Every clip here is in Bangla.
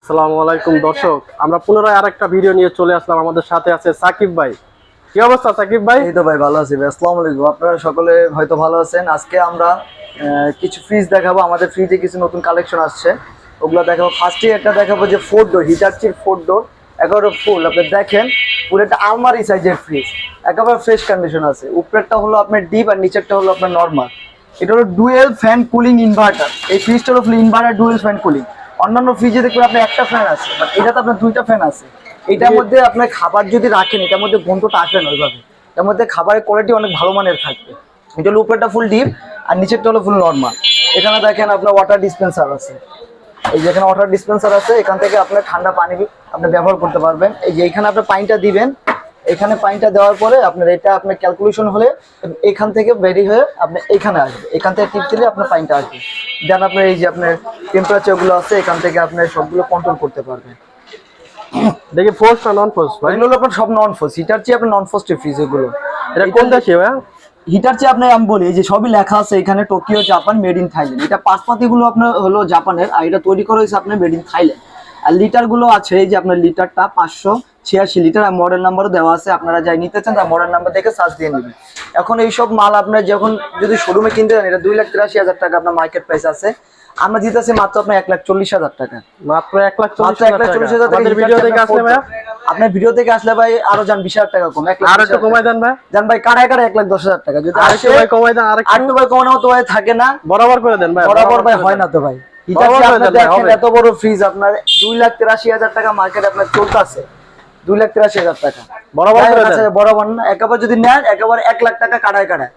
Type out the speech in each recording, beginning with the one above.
আসসালামু আলাইকুম দর্শক, আমরা পুনরায় আরেকটা ভিডিও নিয়ে চলে আসলাম। আমাদের সাথে আছে সাকিব ভাই। কি অবস্থা সাকিব ভাই? এই তো ভাই ভালো আছি ভাই। আসসালামু আলাইকুম। আপনারা সকলে হয়তো ভালো আছেন। আজকে আমরা কিছু ফ্রিজ দেখাবো। আমাদের ফ্রিজে কিছু নতুন কালেকশন আসছে, ওগুলো দেখাবো। ফার্স্টে একটা দেখাবো যে 4 ডোর হিটাচির 4 ডোর, একেবারে ফুল। আপনি দেখেন পুরো একটা আলমারি সাইজের ফ্রিজ, একেবারে ফ্রেশ কন্ডিশন আছে। উপরেরটা হলো আপনার ডিপ আর নিচেরটা হলো আপনার নর্মাল। এটা হলো ডুয়েল ফ্যান কুলিং ইনভার্টার। এই ফ্রিজটা হলো ফুল ইনভার্টার ডুয়েল ফ্যান কুলিং। অন্যান্য ফ্রিজে দেখবেন আপনার একটা ফ্যান আছে, বাট এটাতে আপনার দুইটা ফ্যান আছে। এটার মধ্যে আপনার খাবার যদি রাখেন, এটার মধ্যে গন্ধটা আসবে না ওইভাবে। এর মধ্যে খাবারের কোয়ালিটি অনেক ভালো মানের থাকবে। এটা হলো উপরেরটা ফুল ডিপ আর নিচেরটা হলো ফুল নর্মাল। এখানে দেখেন আপনার ওয়াটার ডিসপেন্সার আছে। এই যে এখানে ওয়াটার ডিসপেন্সার আছে, এখান থেকে আপনার ঠান্ডা পানি আপনি ব্যবহার করতে পারবেন। এই যে এখানে আপনার পানিটা দিবেন, এখানে পানিটা দেওয়ার পরে আপনার এটা আপনার ক্যালকুলেশন হলে এখান থেকে বেরি হয়ে আপনি এখানে আসবে। এখান থেকে টিপ দিলে আপনার পানিটা আসবে। দেন আপনার এই যে আপনার টেম্পারেচারগুলো আছে, এখান থেকে আপনার সবগুলো কন্ট্রোল করতে পারবেন। দেখি ফোর্স না নন ফোর্স ভাই? এগুলো আপনার সব নন ফোর্স। হিটার চেয়ে আপনার নন ফোর্স ফ্রিজ এগুলো। এটা কোন দেশে ভাই? হিটার চেয়ে আপনার আমি বলি, এই যে সবই লেখা আছে এখানে Tokyo Japan, made in Thailand. এটা পাশপাতিগুলো আপনার হলো জাপানের, আর এটা তৈরি করা হয়েছে আপনার মেড ইন থাইল্যান্ড। আর লিটারগুলো আছে, এই যে আপনার লিটারটা 586 লিটার, আর মডেল নাম্বারও দেওয়া আছে। আপনারা যাই নিতে চান তার মডেল নাম্বার দেখে সার্চ দিয়ে নেবেন। এখন এইসব মাল আপনার যখন যদি শোরুমে কিনতে যান, এটা 2,83,000 টাকা আপনার মার্কেট প্রাইস আছে। আমরা দিতেছি মাত্র আপনার 1,40,000 টাকা। মাত্র 1,40,000 টাকা। আমাদের ভিডিও দেখে আসলে ভাই, আপনার ভিডিও থেকে আসলে ভাই আরো যান 20,000 টাকা কম। আর একটু কমাই দেন ভাই। জান ভাই কাটায় কাটায় 1,10,000 টাকা। যদি আরেকটু ভাই কমাই দেন, আরেকটু ভাই কমানো তো ভাই থাকে না, বরাবর করে দেন ভাই। বরাবর ভাই হয় না তো ভাই। এত বড় ফ্রিজ আপনার 2,83,000 টাকা মার্কেট আপনার চলতেছে। 2,83,000 টাকা বরাবর করে দেন। বরাবর না, একেবারে যদি নেন একেবারে 1 লাখ টাকা কাটায় কাটায়।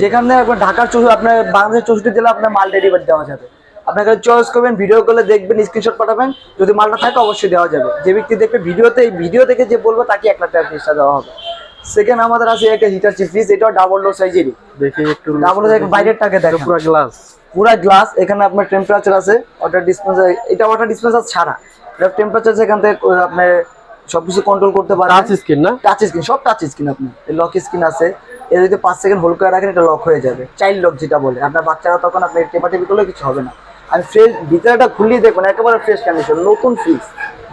যেখানে ঢাকার আপনার বাংলাদেশের 64 জেলা আপনার মাল ডেলিভারি দেওয়া যাবে। আপনাকে চয়েস করবেন, ভিডিও কলে দেখবেন, স্ক্রিনশট পাঠাবেন। যদি মালটা থাকে অবশ্যই দেওয়া যাবে। যে ব্যক্তি দেখবে ভিডিওতে, এই ভিডিও থেকে যে বলবো তাকে 1 লাখ টাকা ফ্রিজটা দেওয়া হবে। সেকেন্ড আমাদের আছে একটা হিটাচি ফ্রিজ। এটাও ডাবল ডোর সাইজেরই। দেখি একটু ডাবল ডোর, বাইরেরটাকে দেখেন পুরো গ্লাস, পুরা গ্লাস। এখানে আপনার টেম্পারেচার আছে, ওয়াটার ডিসপেন্সার। এটা ওয়াটার ডিসপেন্সার ছাড়া, এটা টেম্পারেচার এখান থেকে আপনার সবকিছু কন্ট্রোল করতে পারবেন। টাচ স্ক্রিন না? টাচ স্ক্রিন, সব টাচ স্ক্রিন। আপনার লক স্ক্রিন আছে। এটা যদি 5 সেকেন্ড হোল্ড করে রাখেন, এটা লক হয়ে যাবে। চাইল্ড লক যেটা বলে, আপনার বাচ্চারা তখন আপনি টেপাটেপি করলে কিছু হবে না। আমি ফ্রেশ ভিতরেটা খুললেই দেখুন একেবারে ফ্রেশ কন্ডিশন, নতুন ফ্রিজ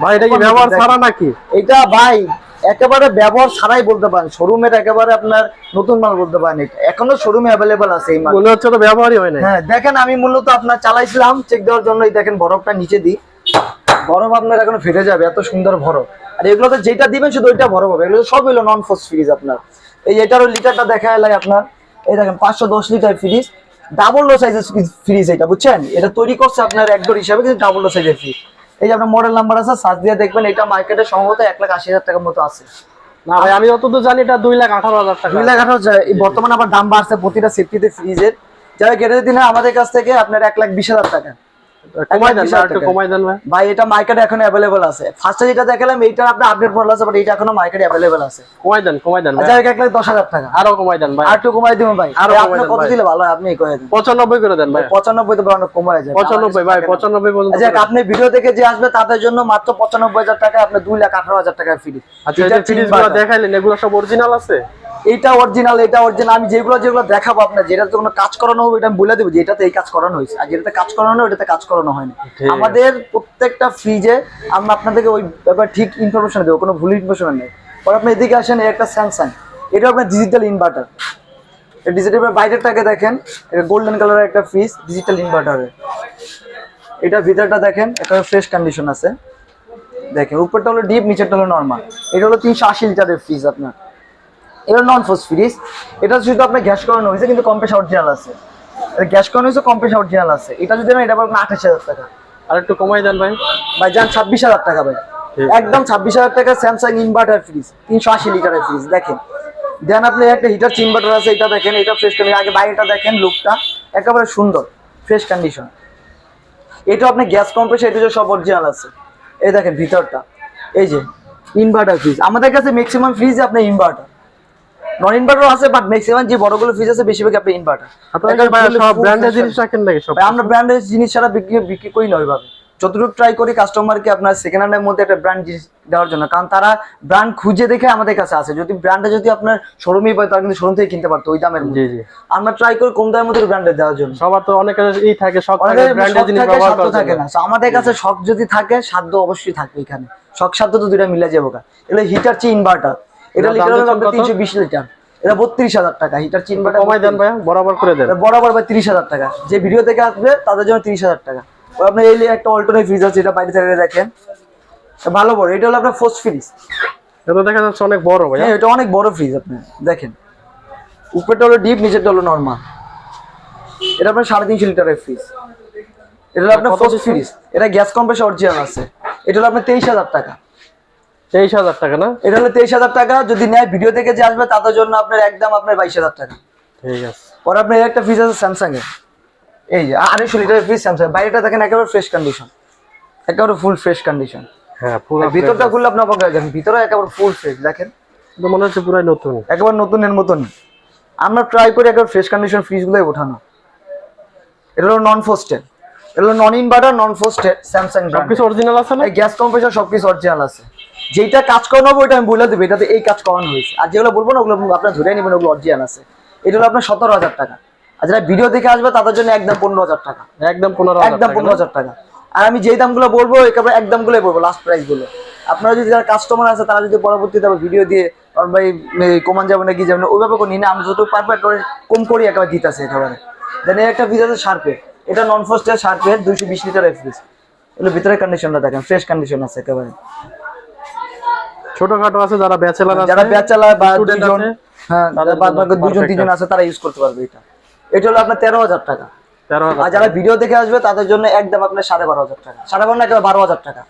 ভাই। এটা কি ব্যবহার ছাড়া নাকি? এটা ভাই একেবারে ব্যবহার ছাড়াই বলতে পারেন। শোরুমের একেবারে আপনার নতুন মাল বলতে পারেন। এটা এখনো শোরুমে অ্যাভেলেবল আছে এই মাল। মনে হচ্ছে তো ব্যবহারই হয় না। হ্যাঁ দেখেন, আমি মূলত আপনার চালাইছিলাম চেক দেওয়ার জন্য। এই দেখেন বরফটা নিচে দিই, বরফ আপনার এখনো ফেটে যাবে, এত সুন্দর বরফ। আর এগুলোতে যেটা দিবেন শুধু ওইটা বরফ হবে। এগুলো সব হলো নন ফোর্স ফ্রিজ আপনার। এই এটারও লিটারটা দেখা এলাই আপনার। এই দেখেন 510 লিটার ফ্রিজ, ডাবল লো সাইজের ফ্রিজ। এটা বুঝছেন, এটা তৈরি করছে আপনার এক ডোর হিসাবে, কিন্তু ডাবল লো সাইজের ফ্রিজ। এই যে আপনার মডেল নাম্বার আছে, সার্চ দিয়ে দেখবেন। এটা মার্কেটে সম্ভবত 1,80,000 টাকার মতো আছে। না ভাই, আমি যতদূর জানি এটা 2,18,000 টাকা। 2,18,000 বর্তমানে আবার দাম বাড়ছে প্রতিটা সেফটিতে ফ্রিজের। যারা কেটে দিন আমাদের কাছ থেকে আপনার 1,20,000 টাকা। কমাই দেন, একটু কমাই দেন ভাই। ভাই এটা মার্কেটে এখন अवेलेबल আছে। ফার্স্টে যেটা দেখালাম এইটার আপনার আপডেট মডেল আছে, বাট এটা এখনো মার্কেটে अवेलेबल আছে। কমাই দেন ভাই। আচ্ছা 1,10,000 টাকা। আরো কমাই দেন ভাই। আর একটু কমাই দিবেন ভাই। আরো আপনি কত দিলে ভালো হয় আপনি কয়ে দেন। 95 করে দেন ভাই। 95 তো বড় কমায় যায়। 95 ভাই, 95 পর্যন্ত। আচ্ছা আপনি ভিডিও থেকে যে আসবে তাদের জন্য মাত্র 95,000 টাকা, আপনি 2,18,000 টাকা ফ্রি। আচ্ছা এই যে ফ্রিজগুলো দেখাইলেন, এগুলো সব অরিজিনাল আছে? এটা অরিজিনাল, এটা অরিজিনাল। আমি যেগুলো দেখাবো আপনার, যেটাতে কোনো কাজ করানো হবে এটা আমি বলে দেবো যে এটাতে এই কাজ করানো হয়েছে, আর যেটাতে কাজ করানো হয় ওটাতে কাজ করানো হয়নি। আমাদের প্রত্যেকটা ফ্রিজে আমরা আপনাদেরকে ওই ব্যাপারে ঠিক ইনফরমেশন দেবো, কোনো ভুল ইনফরমেশন নেই। পরে আপনি এদিকে আসেন, একটা স্যামসাং, এটা আপনার ডিজিটাল ইনভার্টার। এই ডিজিটাল বাইরেরটাকে দেখেন, এটা গোল্ডেন কালারের একটা ফ্রিজ, ডিজিটাল ইনভার্টারের। এটা ভিতরটা দেখেন, একটা ফ্রেশ কন্ডিশন আছে। দেখেন উপরটা হলো ডিপ, নিচেরটা হলো নর্মাল। এটা হলো 380 লিটারের ফ্রিজ আপনার। এটা নন ফোর্স ফ্রিজ। এটা শুধু আপনার গ্যাস করানো হয়েছে, কিন্তু কম্প্রেসার অরিজিনাল আছে। এটা গ্যাস করানো হয়েছে, কম্প্রেসার অরিজিনাল আছে। এটা যদি না, এটা পাবেন 28,000 টাকা। আর একটু কমাই দেন ভাই। ভাই যান 26,000 টাকা ভাই, একদম 26,000 টাকা। স্যামসাং ইনভার্টার ফ্রিজ, 380 লিটারের ফ্রিজ। দেখেন দেন আপনি একটা হিটার ইনভার্টার আছে, এটা দেখেন, এটা ফ্রেশ কন্ডিশন। আগে বাইরেটা দেখেন, লুকটা একেবারে সুন্দর, ফ্রেশ কন্ডিশন। এটা আপনি গ্যাস কম্প্রেসার, এটা সব অরিজিনাল আছে। এই দেখেন ভিতরটা, এই যে ইনভার্টার ফ্রিজ। আমাদের কাছে ম্যাক্সিমাম ফ্রিজ আপনার ইনভার্টার, নন ইনভার্টার আছে, বাট ম্যাক্সিমাম যে বড়গুলো ফ্রিজ আছে বেশিরভাগ আপনি ইনভার্টার। আপনারা ভাই সব ব্র্যান্ডের জিনিস রাখেন নাকি? সব আমরা ব্র্যান্ডের জিনিস ছাড়া বিক্রি করি না ওইভাবে। যতটুকু ট্রাই করি কাস্টমারকে আপনার সেকেন্ড হ্যান্ডের মধ্যে একটা ব্র্যান্ড জিনিস দেওয়ার জন্য, কারণ তারা ব্র্যান্ড খুঁজে দেখে আমাদের কাছে আসে। যদি ব্র্যান্ডটা যদি আপনার শোরুমেই পায়, তারা কিন্তু শোরুম থেকে কিনতে পারতো ওই দামের মধ্যে। আমরা ট্রাই করি কম দামের মধ্যে ব্র্যান্ডের দেওয়ার জন্য। সবার তো অনেকের এই থাকে, শখ থাকে অনেকের ব্র্যান্ডের শখ জিনিস থাকে, ব্যবহার সাধ্য করার থাকে জন্য। না। So, আমাদের কাছে শখ যদি থাকে, সাধ্য অবশ্যই থাকবে এখানে। শখ সাধ্য তো দুইটা মিলে যাবো। এগুলো হিটাচি ইনভার্টার, এটা এটার দাম লিটার দিচ্ছেন হবে কত? 320 লিটার, এটা 32,000 টাকা। হিটাচি ইনভার্টার কমাই দেন ভাইয়া, বরাবর করে দেন। বরাবর ভাই 30,000 টাকা। যে ভিডিও থেকে আসবে তাদের জন্য 30,000 টাকা। আপনার এই একটা অল্টারনেটিভ ফ্রিজ আছে, এটা বাইরে থেকে দেখেন, ভালো বড়। এটা হলো আপনার ফোর্স ফ্রিজ, এটা দেখা যাচ্ছে অনেক বড় ভাইয়া। হ্যাঁ এটা অনেক বড় ফ্রিজ। আপনি দেখেন উপরেটা হলো ডিপ, নিচেরটা হলো নরমাল। এটা আপনার 350 লিটারের ফ্রিজ। এটা হলো আপনার কত ফোর্স দিচ্ছেন? ফ্রিজ, এটা গ্যাস কম্প্রেসর অরিজিনাল আছে। এটা হলো আপনার 23,000 টাকা। 23,000 টাকা না? এটা হলো 23,000 টাকা। যদি নেয় ভিডিও থেকে যে আসবে তাদের জন্য আপনার একদম আপনার 22,000 টাকা। ঠিক আছে। পরে আপনার একটা ফ্রিজ আছে স্যামসাং এর, এই যে 250 লিটারের ফ্রিজ স্যামসাং। বাইরেটা দেখেন একেবারে ফ্রেশ কন্ডিশন, একেবারে ফুল ফ্রেশ কন্ডিশন। হ্যাঁ পুরো ভিতরটা খুললে আপনি অবাক হয়ে যাবেন, ভিতরে একেবারে ফুল ফ্রেশ। দেখেন তো মনে হচ্ছে পুরাই নতুন। একেবারে নতুনের মতনই। আমরা ট্রাই করি একেবারে ফ্রেশ কন্ডিশন ফ্রিজগুলোই ওঠানো। এটা হলো নন ফ্রস্টেড, এটা হলো নন ইনভার্টার, নন ফ্রস্টেড, স্যামসাং ব্র্যান্ড। সবকিছু অরিজিনাল আছে না? এই গ্যাস কম্প্রেসর সবকিছু অরিজিনাল আছে। যেটা কাজ করানো হবে ওইটা আমি বলে দেবো, এটাতে এই কাজ করানো হয়েছে। আর যেগুলো বলবো না ওগুলো আপনার ধরে নেবেন, ওগুলো অরিজিনাল আছে। এটা হলো আপনার 17,000 টাকা। আর যারা ভিডিও দেখে আসবে তাদের জন্য একদম 15,000 টাকা। একদম 15,000 একদম 15,000 টাকা। আর আমি যেই দামগুলো বলবো একেবারে একদম গুলোই বলবো, লাস্ট প্রাইস গুলো। আপনারা যদি যারা কাস্টমার আছে তারা যদি পরবর্তীতে ভিডিও দিয়ে আর ভাই কমান যাবে না কি যাবে না ওইভাবে কোনো না, আমরা যতটুকু পারবো একেবারে কম করি একেবারে দিতেছে একেবারে। দেন একটা ফ্রিজ আছে শার্পের, এটা নন ফ্রস্টেড শার্পের 220 লিটারের ফ্রিজ। এগুলো ভিতরে কন্ডিশনটা দেখেন, ফ্রেশ কন্ডিশন আছে একেবারে। ছোটখাটো আছে যারা ব্যাচেলর আছে, যারা ব্যাচেলর বা student দুজন, আছে, হ্যাঁ তাদের বাদ বাকি জন্য দুজন perfect তিনজন আছে তারা ইউজ করতে পারবে এটা। এটা হলো আপনার 13,000 টাকা। 13,000 আর যারা ভিডিও দেখে আসবে তাদের জন্য একদম আপনার 12,500 টাকা। 12,500 না, একেবারে 12,000 টাকা।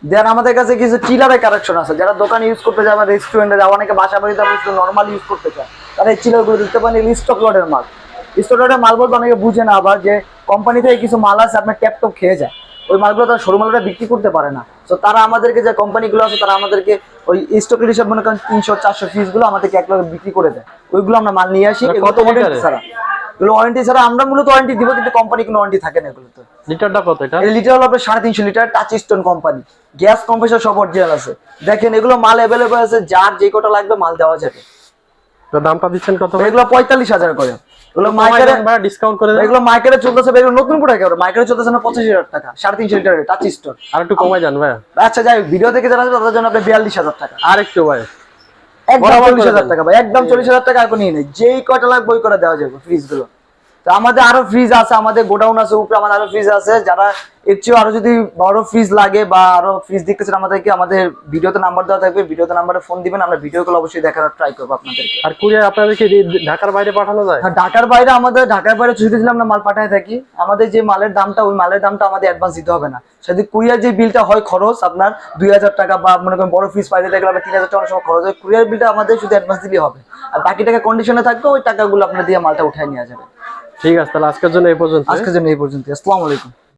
দেন আমাদের কাছে কিছু চিলারের কালেকশন আছে, যারা দোকানে ইউজ করতে যাবে, রেস্টুরেন্টে যাবে, অনেকে বাসা বাড়িতে আপনি শুধু নর্মাল ইউজ করতে চায়, তারা এই চিলারগুলো দিতে পারেন। স্টক লটের মাল, স্টক লটের মাল বলতে অনেকে বুঝে না আবার যে কোম্পানি থেকে কিছু মাল আছে আপনার ট্যাপ টপ খেয়ে যায়, ওই মালগুলো তারা শোরুম মালটা বিক্রি করতে পারে না। তো তারা আমাদেরকে যে কোম্পানিগুলো আছে তারা আমাদেরকে ওই স্টকের হিসাব মনে করেন 300-400 পিসগুলো আমাদেরকে এক লাখে বিক্রি করে দেয়। ওইগুলো আমরা মাল নিয়ে আসি। কত লিটারে? এগুলো ওয়ারেন্টি ছাড়া, আমরা মূলত ওয়ারেন্টি দিব কিন্তু কোম্পানি কোনো ওয়ারেন্টি থাকে না এগুলোতে। লিটারটা কত এটা? এই লিটার হলো আপনার 350 litre, touch stone company, gas compressor সব অরিজিনাল আছে। দেখেন এগুলো মাল অ্যাভেলেবল আছে, যার যে কটা লাগবে মাল দেওয়া যাবে। তো দামটা দিচ্ছেন কত ভাই? এগুলো 45,000 করে। এগুলো মার্কেটে ভাই ডিসকাউন্ট করে দেন। এগুলো মার্কেটে চলতেছে, এগুলো নতুন প্রোডাক্ট, এগুলো মার্কেটে চলতেছে না 25,000 টাকা, 350 লিটারের টাচ স্টোন। আর একটু কমাই দেন ভাই। আচ্ছা যাই হোক, ভিডিও থেকে যারা আসবে তাদের জন্য আপনি 42,000 টাকা। আর একটু ভাই, একদম বরাবর করে 40,000 দেন। টাকা ভাই, একদম 40,000 টাকা এখন নিয়ে নেই, যেই কয়টা লাগবে ওই করে দেওয়া যাবে ফ্রিজ গুলো। তো আমাদের আরো ফ্রিজ আছে, আমাদের গোডাউন আছে উপরে, আমাদের আরো ফ্রিজ আছে। যারা এর চেয়েও আরো যদি বড় ফ্রিজ লাগে বা আরো ফ্রিজ দেখতেছেন আমাদেরকে, আমাদের ভিডিওতে নাম্বার দেওয়া থাকবে, ভিডিওতে নাম্বারে ফোন দিবেন, আমরা ভিডিওগুলো অবশ্যই দেখার ট্রাই করবো আপনাদেরকে। আর কুরিয়ার আপনাদেরকে ঢাকার বাইরে পাঠানো যায়? আর ঢাকার বাইরে ঢাকার বাইরে ছুটি দিলে আমরা মাল পাঠায় থাকি। আমাদের যে মালের দামটা, ওই মালের দামটা আমাদের অ্যাডভান্স দিতে হবে না। যদি কুরিয়ার যে বিলটা হয় খরচ আপনার 2,000 টাকা, বা মনে করেন বড় ফ্রিজ পাইলে দেখলে 3,000 টাকা সময় খরচ হয়, কুরিয়ার বিলটা আমাদের শুধু অ্যাডভান্স দিলেই হবে। আর বাকি টাকা কন্ডিশনে থাকবে, ওই টাকাগুলো আপনার দিয়ে মালটা উঠায় নেওয়া যাবে। ঠিক আছে, তাহলে আজকের জন্য এই পর্যন্ত। আজকের জন্য এই পর্যন্ত। আসসালামু আলাইকুম।